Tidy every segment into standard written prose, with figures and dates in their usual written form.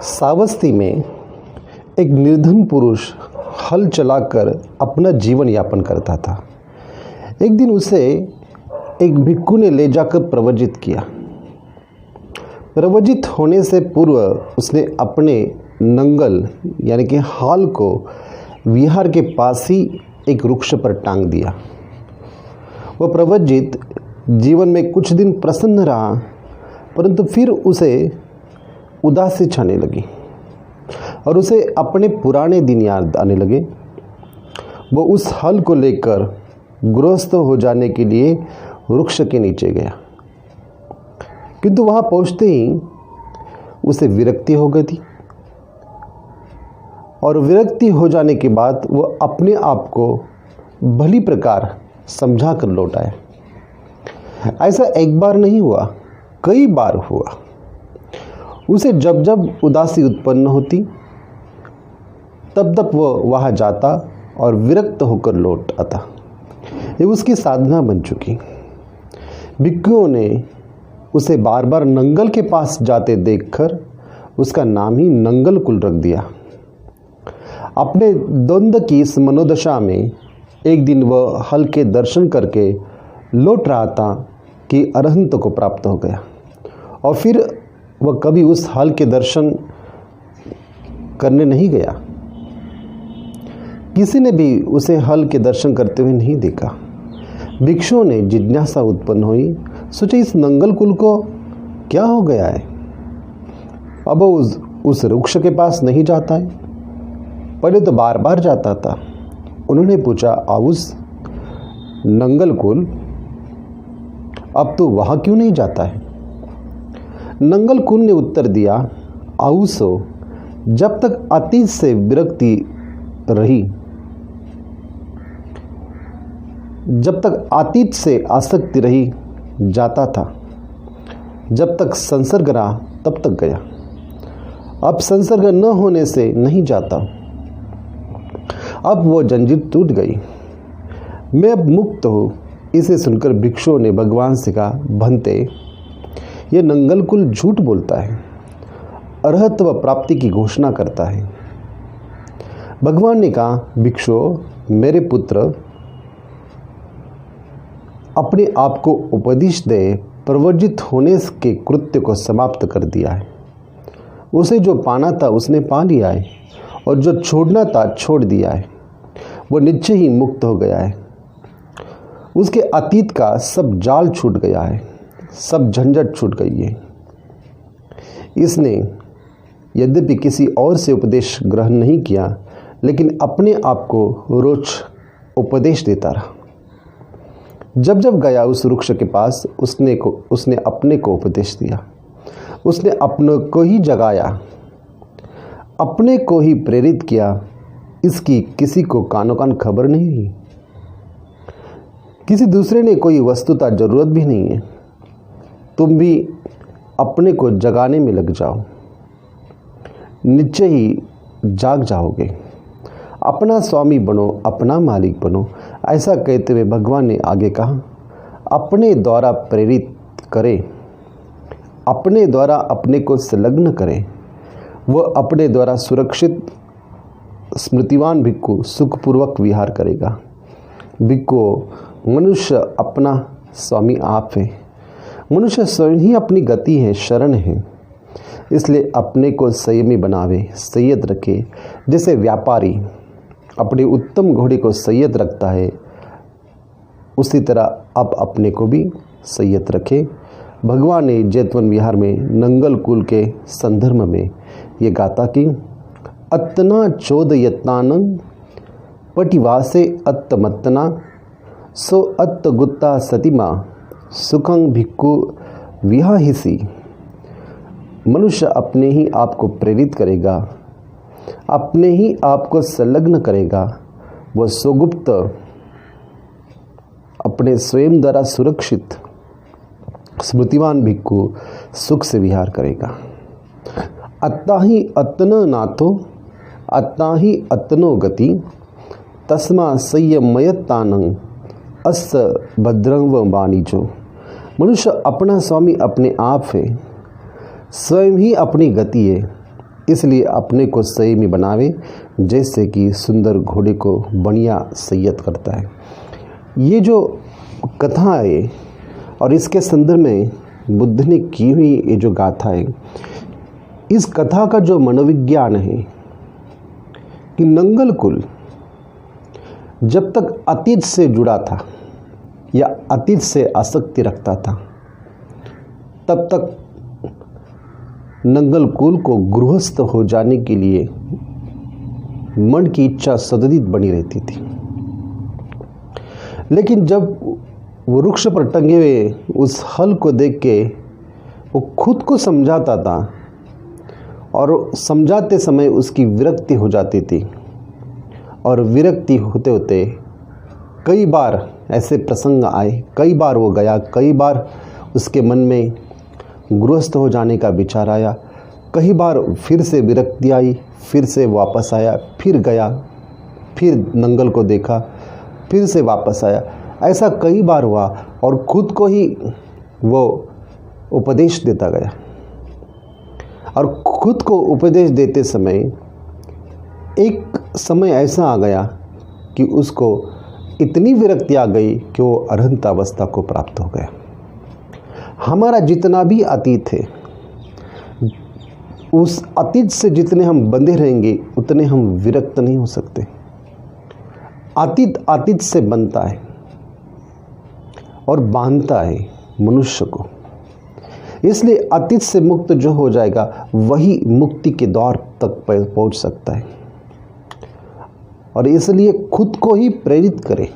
श्रावस्ती में एक निर्धन पुरुष हल चलाकर अपना जीवन यापन करता था। एक दिन उसे एक भिक्षु ने ले जाकर प्रवजित किया। प्रवजित होने से पूर्व उसने अपने नंगल यानी कि हाल को विहार के पास ही एक वृक्ष पर टांग दिया। वह प्रवजित जीवन में कुछ दिन प्रसन्न रहा, परंतु फिर उसे उदासी छाने लगी और उसे अपने पुराने दिन याद आने लगे। वो उस हल को लेकर गृहस्थ हो जाने के लिए वृक्ष के नीचे गया, किंतु वहां पहुंचते ही उसे विरक्ति हो गई थी और विरक्ति हो जाने के बाद वह अपने आप को भली प्रकार समझा कर लौट आया। ऐसा एक बार नहीं हुआ, कई बार हुआ। उसे जब जब उदासी उत्पन्न होती तब तब वह वहाँ जाता और विरक्त होकर लौट आता। ये उसकी साधना बन चुकी। भिक्षुओं ने उसे बार बार नंगल के पास जाते देखकर उसका नाम ही नंगल कुल रख दिया। अपने द्वंद्व की इस मनोदशा में एक दिन वह हल के दर्शन करके लौट रहा था कि अरहंत को प्राप्त हो गया और फिर वह कभी उस हल के दर्शन करने नहीं गया। किसी ने भी उसे हल के दर्शन करते हुए नहीं देखा। भिक्षुओं ने जिज्ञासा उत्पन्न हुई, सोचे इस नंगल कुल को क्या हो गया है। अब उस वृक्ष के पास नहीं जाता है, पहले तो बार बार जाता था। उन्होंने पूछा, आउस नंगल कुल, अब तो वहां क्यों नहीं जाता है? नंगल कुल ने उत्तर दिया, आउसो, जब तक अतीत से विरक्ति रही, जब तक अतीत से आसक्ति रही जाता था, जब तक संसर्ग रहा तब तक गया। अब संसर्ग न होने से नहीं जाता। अब वो जंजीर टूट गई, मैं अब मुक्त हूँ। इसे सुनकर भिक्षुओं ने भगवान से कहा, भंते, ये नंगल कुल झूठ बोलता है, अरहत्व प्राप्ति की घोषणा करता है। भगवान ने कहा, भिक्षुओं, मेरे पुत्र, अपने आप को उपदेश दे प्रवर्जित होने के कृत्य को समाप्त कर दिया है। उसे जो पाना था उसने पा लिया है और जो छोड़ना था छोड़ दिया है। वो निश्चय ही मुक्त हो गया है। उसके अतीत का सब जाल छूट गया है, सब झंझट छूट गई है। इसने यद्यपि किसी और से उपदेश ग्रहण नहीं किया, लेकिन अपने आप को रोज उपदेश देता रहा। जब जब गया उस वृक्ष के पास, उसने अपने को उपदेश दिया। उसने अपने को ही जगाया, अपने को ही प्रेरित किया। इसकी किसी को कानो कान खबर नहीं हुई। किसी दूसरे ने कोई वस्तुतः जरूरत भी नहीं है। तुम भी अपने को जगाने में लग जाओ, निश्चय ही जाग जाओगे। अपना स्वामी बनो, अपना मालिक बनो। ऐसा कहते हुए भगवान ने आगे कहा, अपने द्वारा प्रेरित करे, अपने द्वारा अपने को संलग्न करे। वह अपने द्वारा सुरक्षित स्मृतिवान भिक्षु सुखपूर्वक विहार करेगा। भिक्षु, मनुष्य अपना स्वामी आप है। मनुष्य स्वयं ही अपनी गति है, शरण है। इसलिए अपने को संयमी बनावे, संयत रखे। जैसे व्यापारी अपने उत्तम घोड़े को संयत रखता है, उसी तरह अब अपने को भी संयत रखे। भगवान ने जैतवन विहार में नंगल कुल के संदर्भ में ये गाथा की, अत्तना चोदयत्नानं पटिवासे अत्तमत्तना सो अत्तगुत्ता सतिमा सुखं भिक्खु विहाहिसी। मनुष्य अपने ही आप को प्रेरित करेगा, अपने ही आप को संलग्न करेगा। वह सुगुप्त अपने स्वयं द्वारा सुरक्षित स्मृतिवान भिक्षु सुख से विहार करेगा। अत्ता ही अत्न नाथो, अत्ता ही अत्नो गति, तस्मा संयमयत्तानं अस भद्रंग वाणिजो। मनुष्य अपना स्वामी अपने आप है। स्वयं ही अपनी गति है, इसलिए अपने को संयमी बनावे, जैसे कि सुंदर घोड़े को बढ़िया सैयद करता है। ये जो कथा है और इसके संदर्भ में बुद्ध ने की हुई ये जो गाथा है, इस कथा का जो मनोविज्ञान है कि नंगल कुल जब तक अतीत से जुड़ा था या अतीत से आसक्ति रखता था, तब तक नंगल कुल को गृहस्थ हो जाने के लिए मन की इच्छा सतत बनी रहती थी। लेकिन जब वो वृक्ष पर टंगे हुए उस हल को देख के वो खुद को समझाता था और समझाते समय उसकी विरक्ति हो जाती थी, और विरक्ति होते होते कई बार ऐसे प्रसंग आए, कई बार वो गया, कई बार उसके मन में गृहस्थ हो जाने का विचार आया, कई बार फिर से विरक्ति आई, फिर से वापस आया, फिर गया, फिर नंगल को देखा, फिर से वापस आया। ऐसा कई बार हुआ और खुद को ही वो उपदेश देता गया। और खुद को उपदेश देते समय एक समय ऐसा आ गया कि उसको इतनी विरक्ति आ गई कि वो अरहंत अवस्था को प्राप्त हो गया। हमारा जितना भी अतीत है, उस अतीत से जितने हम बंधे रहेंगे उतने हम विरक्त नहीं हो सकते। अतीत से बनता है और बांधता है मनुष्य को, इसलिए अतीत से मुक्त जो हो जाएगा वही मुक्ति के द्वार तक पहुंच सकता है। और इसलिए खुद को ही प्रेरित करें,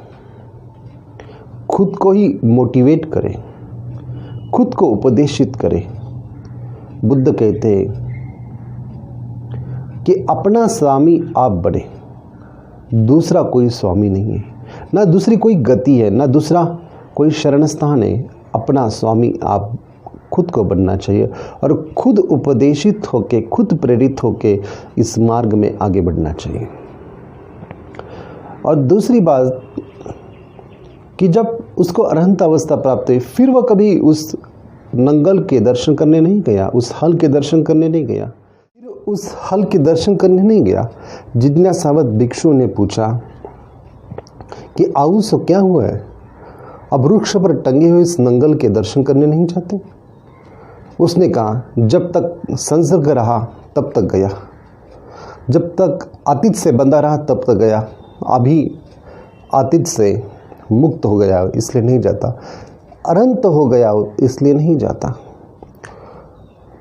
खुद को ही मोटिवेट करें, खुद को उपदेशित करें। बुद्ध कहते हैं कि अपना स्वामी आप बने, दूसरा कोई स्वामी नहीं है, ना दूसरी कोई गति है, ना दूसरा कोई शरण स्थान है। अपना स्वामी आप खुद को बनना चाहिए और खुद उपदेशित होके, खुद प्रेरित होके इस मार्ग में आगे बढ़ना चाहिए। और दूसरी बात कि जब उसको अरहंत अवस्था प्राप्त हुई, फिर वह कभी उस नंगल के दर्शन करने नहीं गया, उस हल के दर्शन करने नहीं गया, फिर उस हल के दर्शन करने नहीं गया। जिज्ञासावत भिक्षु ने पूछा कि आऊ सो क्या हुआ है, अब वृक्ष पर टंगे हुए इस नंगल के दर्शन करने नहीं जाते? उसने कहा जब तक संसर्ग रहा तब तक गया, जब तक अतीत से बंधा रहा तब तक गया, अभी अतीत से मुक्त हो गया इसलिए नहीं जाता, अरहंत हो गया इसलिए नहीं जाता।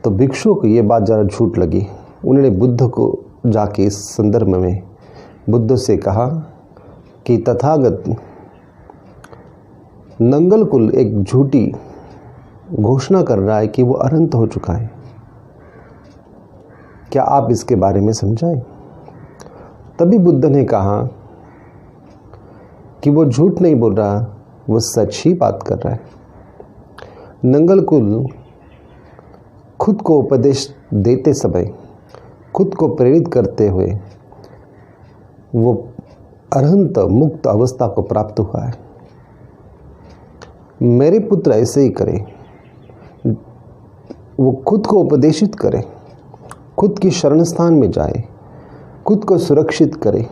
तो भिक्षु को ये बात ज़रा झूठ लगी। उन्होंने बुद्ध को जाके इस संदर्भ में बुद्ध से कहा कि तथागत नंगल कुल एक झूठी घोषणा कर रहा है कि वो अरहंत हो चुका है, क्या आप इसके बारे में समझाएं? तभी बुद्ध ने कहा कि वो झूठ नहीं बोल रहा, वो सच ही बात कर रहा है। नंगल कुल खुद को उपदेश देते समय, खुद को प्रेरित करते हुए वो अरहंत मुक्त अवस्था को प्राप्त हुआ है। मेरे पुत्र ऐसे ही करें, वो खुद को उपदेशित करे, खुद की शरण स्थान में जाए, खुद को सुरक्षित करे,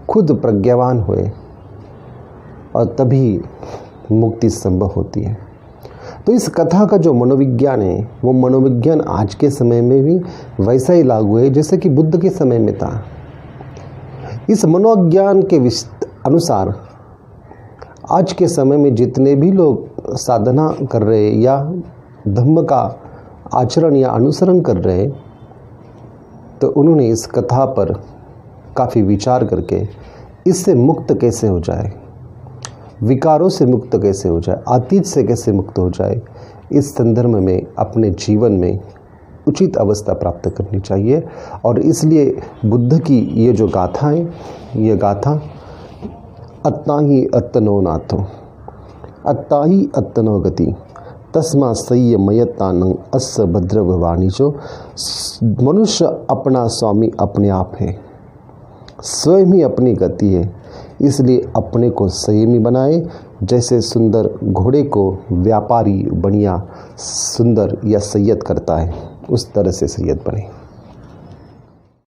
खुद प्रज्ञावान होए, और तभी मुक्ति संभव होती है। तो इस कथा का जो मनोविज्ञान है, वो मनोविज्ञान आज के समय में भी वैसा ही लागू है जैसे कि बुद्ध के समय में था। इस मनोविज्ञान के अनुसार आज के समय में जितने भी लोग साधना कर रहे हैं या धम्म का आचरण या अनुसरण कर रहे हैं, तो उन्होंने इस कथा पर काफ़ी विचार करके इससे मुक्त कैसे हो जाए, विकारों से मुक्त कैसे हो जाए, अतीत से कैसे मुक्त हो जाए, इस संदर्भ में अपने जीवन में उचित अवस्था प्राप्त करनी चाहिए। और इसलिए बुद्ध की ये जो गाथा है, ये गाथा अत्ता ही अत्तनो नाथो, अत्ता ही अत्तनो गति, तस्मा संयमयतानं अस्य भद्रवाणिचो। मनुष्य अपना स्वामी अपने आप है, स्वयं ही अपनी गति है, इसलिए अपने को संयमी बनाए, जैसे सुंदर घोड़े को व्यापारी बढ़िया सुंदर या सैयद करता है, उस तरह से सैयद बने।